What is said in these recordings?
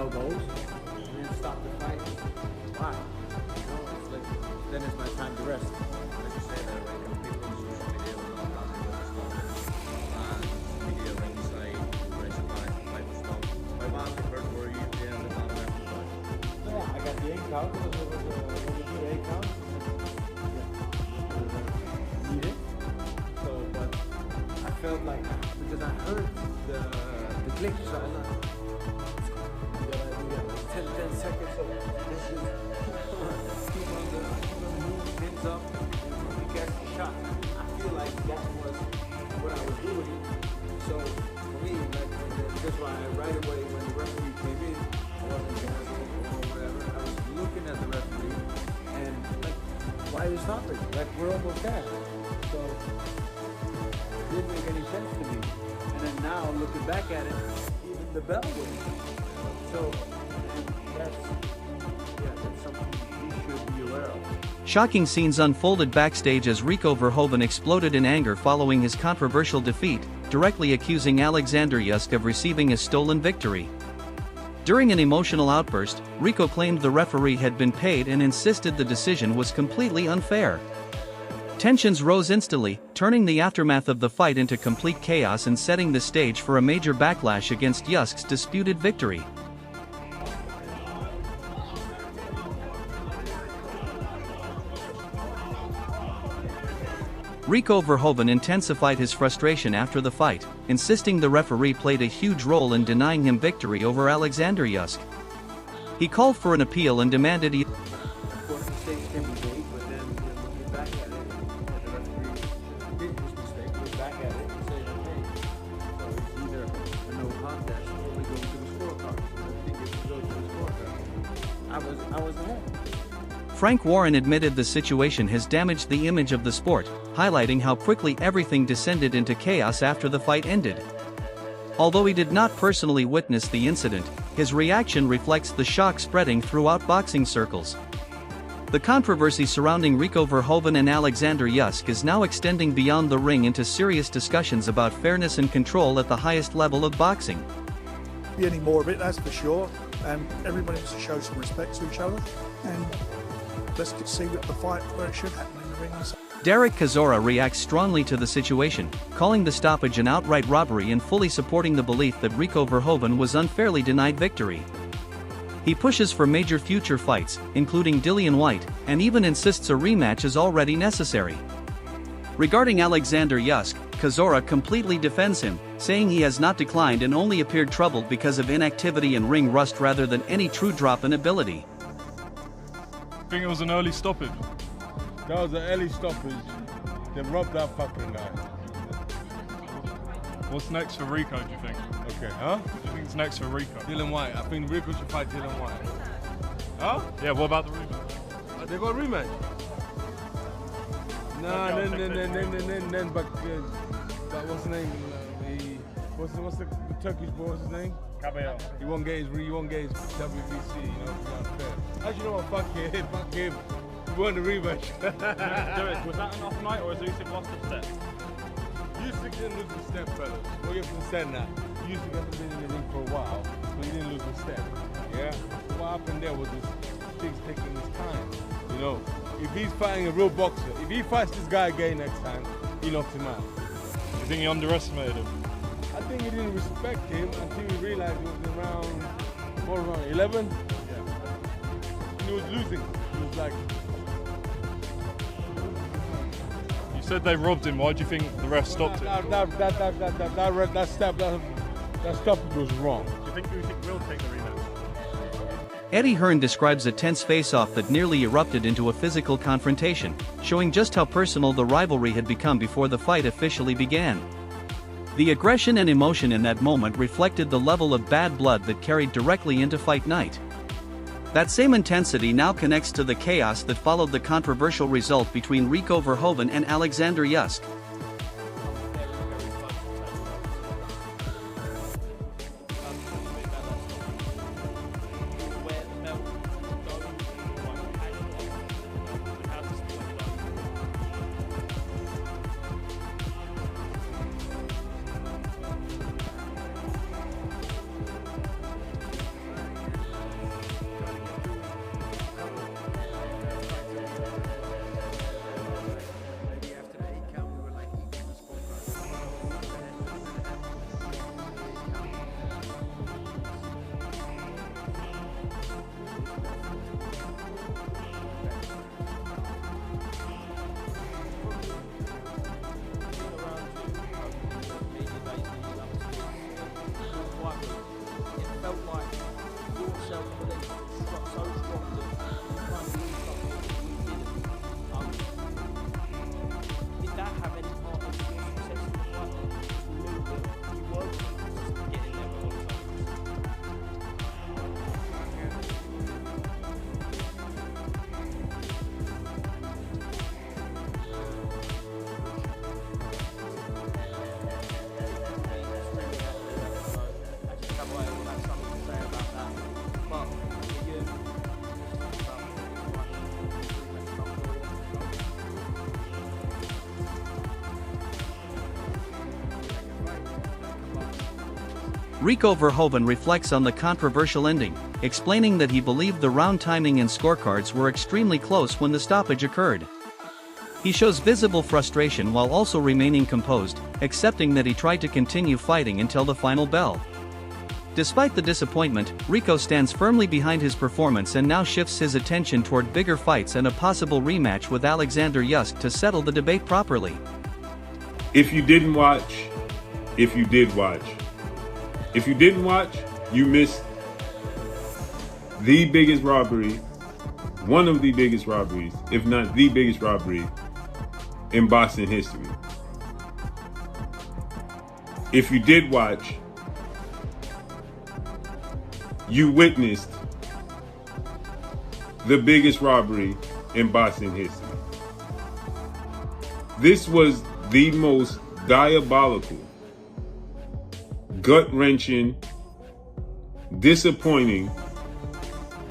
bell goes, and then stop the fight. Why? You know, it's like, then it's my time to rest. Like you say that, right? You know, people on social media will not have media ringside, pressure by the stuff. My mom heard where you did and not have to fight. Yeah, I got the 8 count. It was a good 8 count. Needed. So, but I felt like, because I heard the click, so I'm like, we got like 10 seconds of this is keep on the move, hands up, and we catch the shot. I feel like that was what I was doing. So for me, like, that's why right away when the referee came in, I wasn't gassing or whatever. I was looking at the referee and like, why are you stopping? Like, we're almost there. So it didn't make any sense to me. And then now looking back at it, even the bell was. So that's something we should be aware of. Shocking scenes unfolded backstage as Rico Verhoeven exploded in anger following his controversial defeat, directly accusing Oleksandr Usyk of receiving a stolen victory. During an emotional outburst, Rico claimed the referee had been paid and insisted the decision was completely unfair. Tensions rose instantly, turning the aftermath of the fight into complete chaos and setting the stage for a major backlash against Usyk's disputed victory. Rico Verhoeven intensified his frustration after the fight, insisting the referee played a huge role in denying him victory over Oleksandr Usyk. He called for an appeal and demanded he Of course, mistakes can be made, but then looking back at it, the referee did his mistake, look back at it and say, okay, so it's either a no contest or we go to the scorecard. I think if we go to the scorecard, I was ahead. Frank Warren admitted the situation has damaged the image of the sport, highlighting how quickly everything descended into chaos after the fight ended. Although he did not personally witness the incident, his reaction reflects the shock spreading throughout boxing circles. The controversy surrounding Rico Verhoeven and Oleksandr Usyk is now extending beyond the ring into serious discussions about fairness and control at the highest level of boxing. Be any more of it, that's for sure. Everybody needs to show some respect to each other, and let's see what the fight where it should happen in the ring. Derek Chisora reacts strongly to the situation, calling the stoppage an outright robbery and fully supporting the belief that Rico Verhoeven was unfairly denied victory. He pushes for major future fights, including Dillian Whyte, and even insists a rematch is already necessary. Regarding Oleksandr Usyk, Chisora completely defends him, saying he has not declined and only appeared troubled because of inactivity and ring rust rather than any true drop in ability. I think it was an early stoppage. That was an early stoppage. They robbed that fucking guy. What's next for Rico, do you think? Okay, huh? What do you think's next for Rico? Dylan White. I think Rico should fight Dylan White. Huh? Yeah, what about the rematch? They got a rematch. Nah, then, but what's his name? What's the Turkish boy? What's his name? Cabello. He won't get his WBC. You know, it's unfair. Actually, you know what? Fuck him. He won the rematch. Derek, was that an off night or has Usyk lost a step? Usyk didn't lose a step, fellas. Well, you have to understand that. Usyk hasn't been in the ring for a while, so he didn't lose a step. Yeah? So what happened there was this thing's taking his time. You know, if he's fighting a real boxer, if he fights this guy again next time, he knocks him out. Do you think he underestimated him? I think he didn't respect him until he realized it was around 11? Yeah. And he was losing. He was like... You said they robbed him, why do you think the ref stopped it? That stoppage was wrong. Do you think Usyk will take the rematch? Eddie Hearn describes a tense face-off that nearly erupted into a physical confrontation, showing just how personal the rivalry had become before the fight officially began. The aggression and emotion in that moment reflected the level of bad blood that carried directly into fight night. That same intensity now connects to the chaos that followed the controversial result between Rico Verhoeven and Oleksandr Usyk. Rico Verhoeven reflects on the controversial ending, explaining that he believed the round timing and scorecards were extremely close when the stoppage occurred. He shows visible frustration while also remaining composed, accepting that he tried to continue fighting until the final bell. Despite the disappointment, Rico stands firmly behind his performance and now shifts his attention toward bigger fights and a possible rematch with Oleksandr Usyk to settle the debate properly. If you didn't watch, if you did watch, if you didn't watch, you missed the biggest robbery, one of the biggest robberies, if not the biggest robbery in boxing history. If you did watch, you witnessed the biggest robbery in boxing history. This was the most diabolical, gut-wrenching, disappointing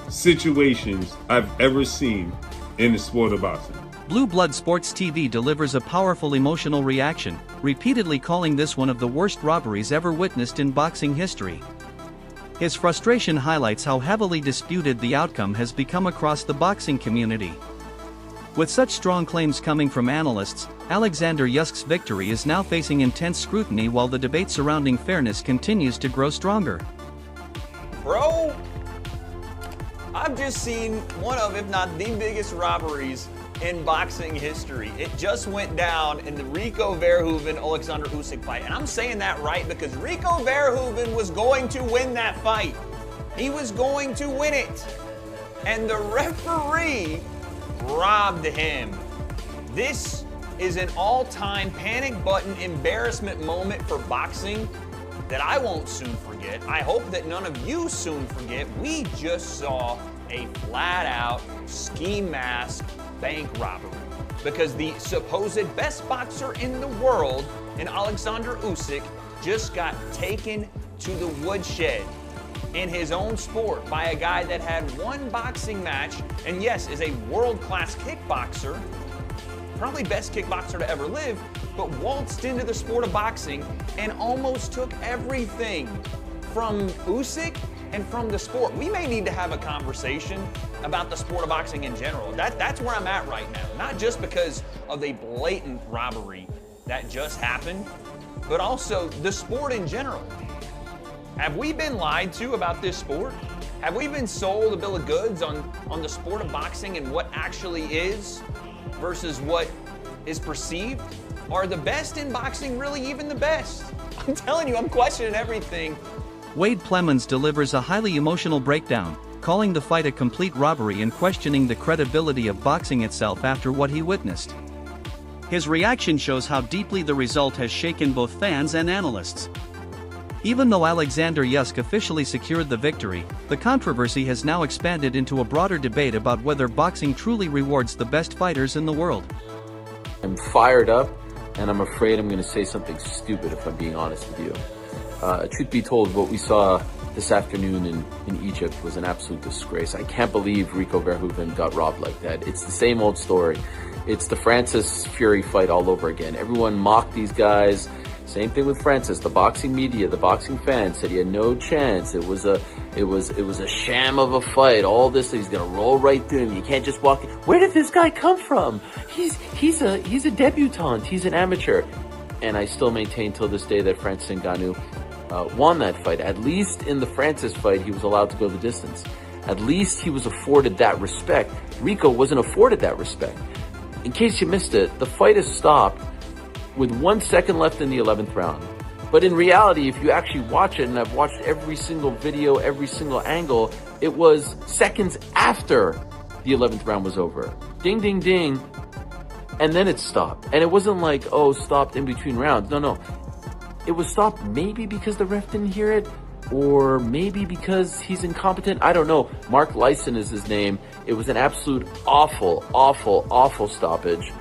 situations I've ever seen in the sport of boxing. Blue Blood Sports TV delivers a powerful emotional reaction, repeatedly calling this one of the worst robberies ever witnessed in boxing history. His frustration highlights how heavily disputed the outcome has become across the boxing community. With such strong claims coming from analysts, Oleksandr Usyk's victory is now facing intense scrutiny while the debate surrounding fairness continues to grow stronger. Bro, I've just seen one of, if not the biggest robberies in boxing history. It just went down in the Rico Verhoeven Oleksandr Usyk fight. And I'm saying that right because Rico Verhoeven was going to win that fight. He was going to win it. And the referee robbed him. This is an all-time panic button embarrassment moment for boxing that I won't soon forget. I hope that none of you soon forget. We just saw a flat-out ski mask bank robbery because the supposed best boxer in the world, in Oleksandr Usyk, just got taken to the woodshed in his own sport by a guy that had one boxing match and yes, is a world-class kickboxer, probably best kickboxer to ever live, but waltzed into the sport of boxing and almost took everything from Usyk and from the sport. We may need to have a conversation about the sport of boxing in general. That's where I'm at right now. Not just because of the blatant robbery that just happened, but also the sport in general. Have we been lied to about this sport? Have we been sold a bill of goods on the sport of boxing and what actually is versus what is perceived? Are the best in boxing really even the best? I'm telling you, I'm questioning everything. Wade Plemons delivers a highly emotional breakdown, calling the fight a complete robbery and questioning the credibility of boxing itself after what he witnessed. His reaction shows how deeply the result has shaken both fans and analysts. Even though Oleksandr Usyk officially secured the victory, the controversy has now expanded into a broader debate about whether boxing truly rewards the best fighters in the world. I'm fired up, and I'm afraid I'm going to say something stupid if I'm being honest with you. Truth be told, what we saw this afternoon in Egypt was an absolute disgrace. I can't believe Rico Verhoeven got robbed like that. It's the same old story. It's the Francis Fury fight all over again. Everyone mocked these guys. Same thing with Francis. The boxing media, the boxing fans said he had no chance. It was a sham of a fight. All this, he's gonna roll right through him. You can't just walk in. Where did this guy come from? He's a debutante. He's an amateur. And I still maintain till this day that Francis Ngannou won that fight. At least in the Francis fight, he was allowed to go the distance. At least he was afforded that respect. Rico wasn't afforded that respect. In case you missed it, the fight is stopped with 1 second left in the 11th round. But in reality, if you actually watch it, and I've watched every single video, every single angle, it was seconds after the 11th round was over. Ding, ding, ding. And then it stopped. And it wasn't like, oh, stopped in between rounds. No. It was stopped maybe because the ref didn't hear it, or maybe because he's incompetent. I don't know. Mark Lyson is his name. It was an absolute awful, awful, awful stoppage.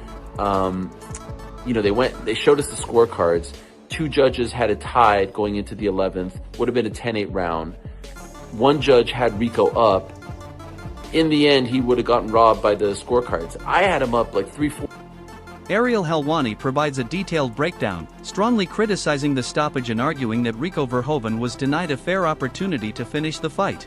They showed us the scorecards. 2 judges had it tied going into the 11th. Would have been a 10-8 round. 1 judge had Rico up. In the end, he would have gotten robbed by the scorecards. I had him up like 3-4. Ariel Helwani provides a detailed breakdown, strongly criticizing the stoppage and arguing that Rico Verhoeven was denied a fair opportunity to finish the fight.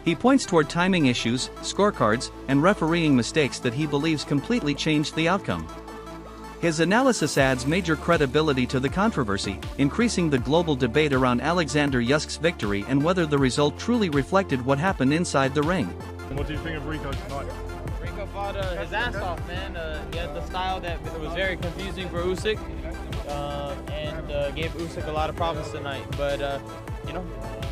He points toward timing issues, scorecards, and refereeing mistakes that he believes completely changed the outcome. His analysis adds major credibility to the controversy, increasing the global debate around Oleksandr Usyk's victory and whether the result truly reflected what happened inside the ring. What do you think of Rico tonight? Rico fought his ass off, man. He had the style that was very confusing for Usyk, and gave Usyk a lot of problems tonight. But, you know,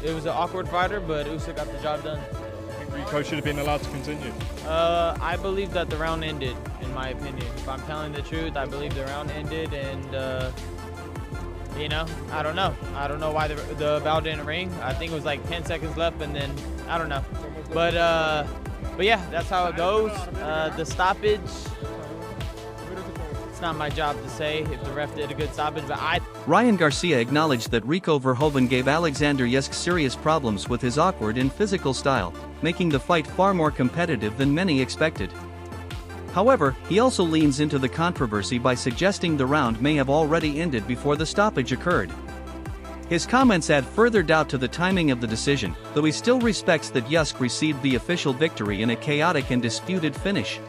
it was an awkward fighter, but Usyk got the job done. I think Rico should have been allowed to continue. I believe that the round ended, in my opinion. If I'm telling the truth, I believe the round ended, and, you know, I don't know. I don't know why the bell didn't ring. I think it was like 10 seconds left, and then, I don't know. But yeah, that's how it goes. The stoppage, it's not my job to say if the ref did a good stoppage, but Ryan Garcia acknowledged that Rico Verhoeven gave Oleksandr Usyk serious problems with his awkward and physical style, making the fight far more competitive than many expected. However, he also leans into the controversy by suggesting the round may have already ended before the stoppage occurred. His comments add further doubt to the timing of the decision, though he still respects that Usyk received the official victory in a chaotic and disputed finish.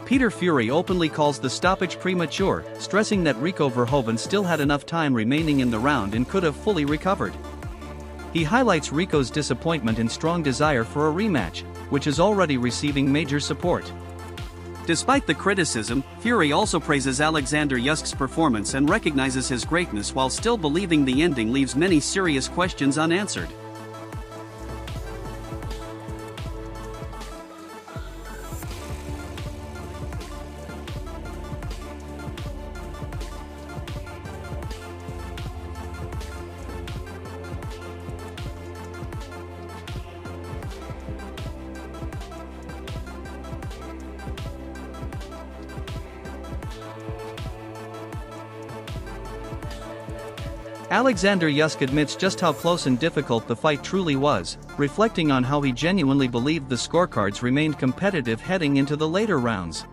Peter Fury openly calls the stoppage premature, stressing that Rico Verhoeven still had enough time remaining in the round and could have fully recovered. He highlights Rico's disappointment and strong desire for a rematch, which is already receiving major support. Despite the criticism, Fury also praises Oleksandr Usyk's performance and recognizes his greatness while still believing the ending leaves many serious questions unanswered. Oleksandr Usyk admits just how close and difficult the fight truly was, reflecting on how he genuinely believed the scorecards remained competitive heading into the later rounds.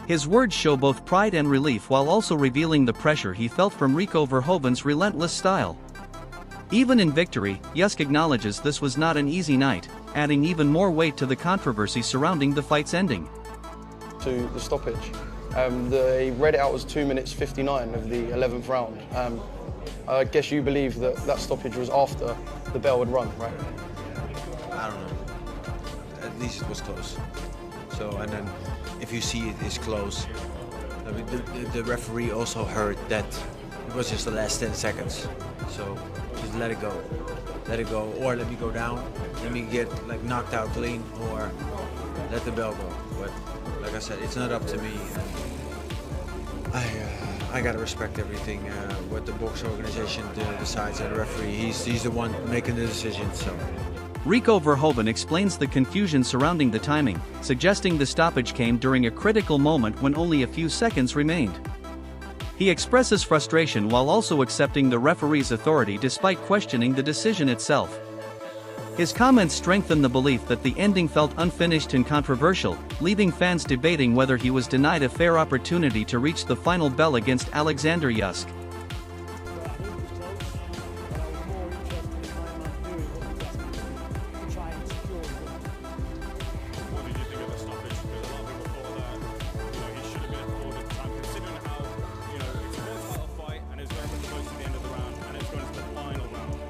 His words show both pride and relief while also revealing the pressure he felt from Rico Verhoeven's relentless style. Even in victory, Usyk acknowledges this was not an easy night, adding even more weight to the controversy surrounding the fight's ending. To the stoppage. They read it out as 2 minutes 59 of the 11th round. I guess you believe that that stoppage was after the bell had rung, right? I don't know. At least it was close. So, and then if you see it is close, I mean, the referee also heard that it was just the last 10 seconds. So just let it go. Let it go, or let me go down, let me get like knocked out clean, or let the bell go. But like I said, it's not up to me. I gotta respect everything what the box organization decides, and the referee, he's the one making the decision. So Rico Verhoeven explains the confusion surrounding the timing, suggesting the stoppage came during a critical moment when only a few seconds remained. He expresses frustration while also accepting the referee's authority despite questioning the decision itself. His comments strengthen the belief that the ending felt unfinished and controversial, leaving fans debating whether he was denied a fair opportunity to reach the final bell against Oleksandr Usyk. What did you think of the stoppage? Because a lot of people thought that, he should have been afforded time, considering how, it's a world title fight and it's very much close to the end of the round and it's going to the final round.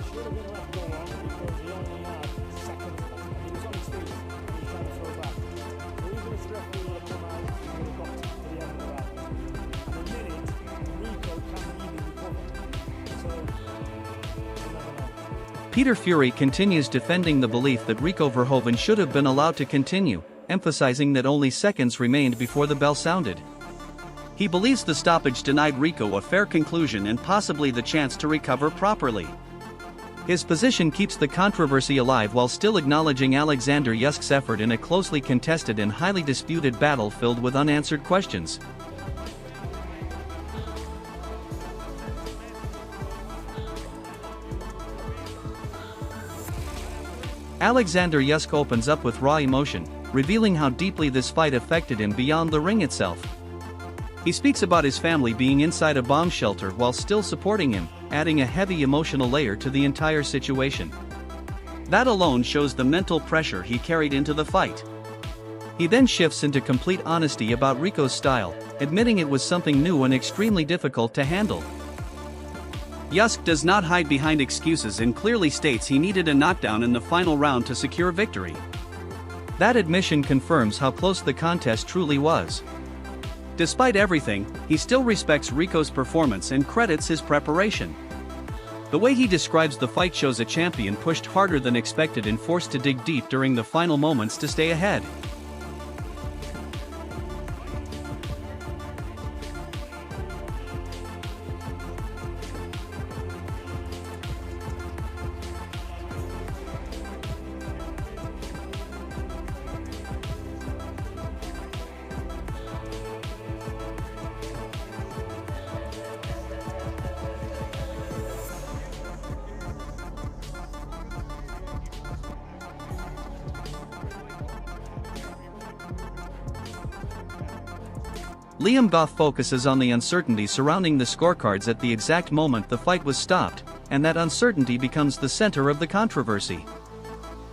Should have been left go on because he only had seconds left. He was on his feet. He was trying to throw back. So even if the Peter Fury continues defending the belief that Rico Verhoeven should have been allowed to continue, emphasizing that only seconds remained before the bell sounded. He believes the stoppage denied Rico a fair conclusion and possibly the chance to recover properly. His position keeps the controversy alive while still acknowledging Oleksandr Usyk's effort in a closely contested and highly disputed battle filled with unanswered questions. Oleksandr Usyk opens up with raw emotion, revealing how deeply this fight affected him beyond the ring itself. He speaks about his family being inside a bomb shelter while still supporting him, adding a heavy emotional layer to the entire situation. That alone shows the mental pressure he carried into the fight. He then shifts into complete honesty about Rico's style, admitting it was something new and extremely difficult to handle. Usyk does not hide behind excuses and clearly states he needed a knockdown in the final round to secure victory. That admission confirms how close the contest truly was. Despite everything, he still respects Rico's performance and credits his preparation. The way he describes the fight shows a champion pushed harder than expected and forced to dig deep during the final moments to stay ahead. Liam Goff focuses on the uncertainty surrounding the scorecards at the exact moment the fight was stopped, and that uncertainty becomes the center of the controversy.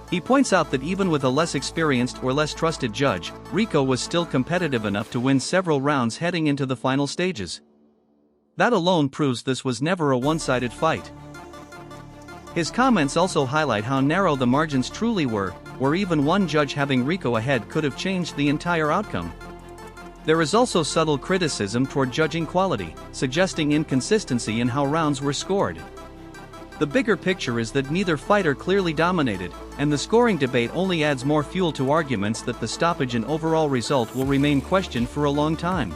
He points out that even with a less experienced or less trusted judge, Rico was still competitive enough to win several rounds heading into the final stages. That alone proves this was never a one-sided fight. His comments also highlight how narrow the margins truly were, where even one judge having Rico ahead could have changed the entire outcome. There is also subtle criticism toward judging quality, suggesting inconsistency in how rounds were scored. The bigger picture is that neither fighter clearly dominated, and the scoring debate only adds more fuel to arguments that the stoppage and overall result will remain questioned for a long time.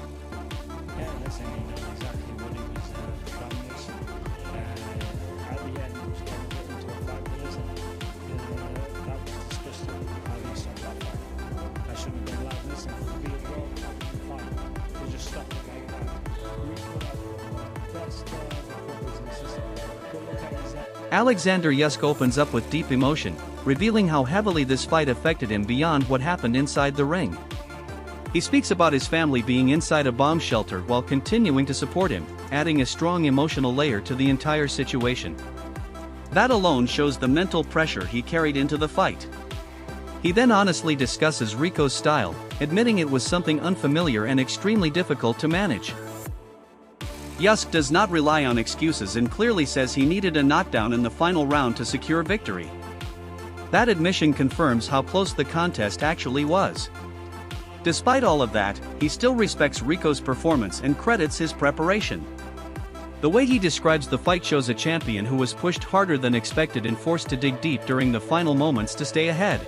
Yeah, listen, he knows exactly what he was domination. At the end, he was going to get into a fight with us, and that was disgusting how he stopped that fight. I shouldn't have been allowed. Listen, for the world fight, they just stopped it like that. Rico had best recoveries in the system. Go look at his Oleksandr Usyk opens up with deep emotion, revealing how heavily this fight affected him beyond what happened inside the ring. He speaks about his family being inside a bomb shelter while continuing to support him, adding a strong emotional layer to the entire situation. That alone shows the mental pressure he carried into the fight. He then honestly discusses Rico's style, admitting it was something unfamiliar and extremely difficult to manage. Usyk does not rely on excuses and clearly says he needed a knockdown in the final round to secure victory. That admission confirms how close the contest actually was. Despite all of that, he still respects Rico's performance and credits his preparation. The way he describes the fight shows a champion who was pushed harder than expected and forced to dig deep during the final moments to stay ahead.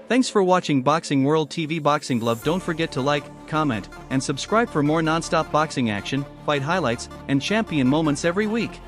Thanks for watching Boxing World TV Boxing Glove. Don't forget to like, comment, and subscribe for more non-stop boxing action, fight highlights, and champion moments every week.